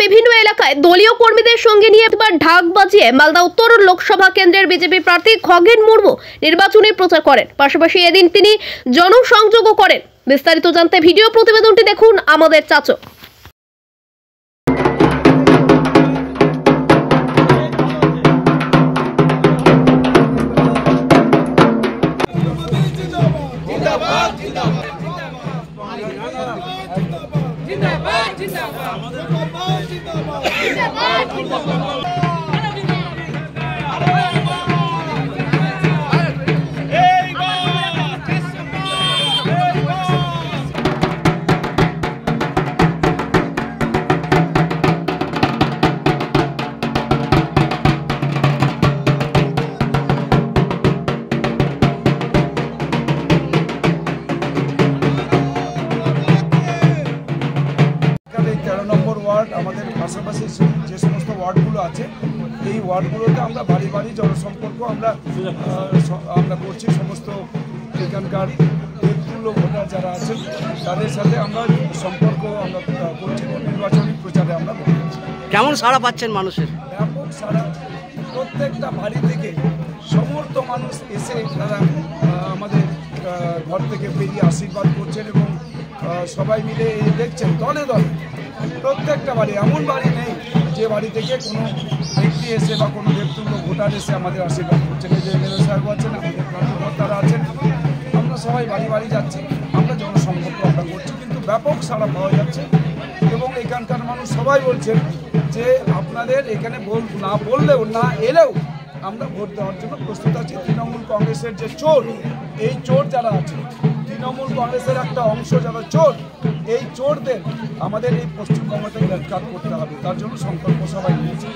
বিভিন্ন এলাকায় দলীয় কর্মীদের সঙ্গে নিয়ে একবার ঢাক বাজিয়ে মালদা উত্তর লোকসভা কেন্দ্রের বিজেপি প্রার্থী খগেন মুর্মু নির্বাচনী প্রচার করেন। পাশাপাশি এদিন তিনি জনসংযোগও করেন। বিস্তারিত জানতে ভিডিও প্রতিবেদনটি দেখুন আমাদের চাচো। আমাদের পাশাপাশি যে সমস্ত ওয়ার্ডগুলো আছে এই ওয়ার্ডগুলোতে আমরা বাড়ি বাড়ি জনসম্পর্ক আমরা করছি। সমস্ত এখানকার ব্যক্তিগুলো ভোটার যারা আছেন তাদের সাথে আমরা সম্পর্ক আমরা করছি এবং নির্বাচনী প্রচারে আমরা করছি। কেমন সাড়া পাচ্ছেন মানুষের? ব্যাপক সাড়া। প্রত্যেকটা বাড়ি থেকে সমস্ত মানুষ এসে তারা আমাদের ঘর থেকে বেরিয়ে আশীর্বাদ করছেন এবং সবাই মিলে দেখছেন দলে দলে। প্রত্যেকটা বাড়ি, এমন বাড়ি নেই যে বাড়ি থেকে কোনো ব্যক্তি এসে বা কোনো ব্যক্তিগত ভোটার এসে আমাদের আশীর্বাদ করছেন। যে এমএলএ সাহেব আছেন, আমাদের প্রার্থীকর্তারা আছেন, আমরা সবাই বাড়ি বাড়ি যাচ্ছি, আমরা জনসম্পর্ক আমরা করছি, কিন্তু ব্যাপক সাড়া পাওয়া যাচ্ছে। এবং এখানকার মানুষ সবাই বলছেন যে আপনাদের এখানে না বললেও না এলেও আমরা ভোট দেওয়ার জন্য প্রস্তুত আছি। তৃণমূল কংগ্রেসের যে চোর, এই চোর যারা আছে, তৃণমূল কংগ্রেসের একটা অংশ যারা চোর, এই চোরদের আমাদের এই পশ্চিমবঙ্গতে গ্রেফতার করতে হবে, তার জন্য সংকল্প সবাই নিয়েছে।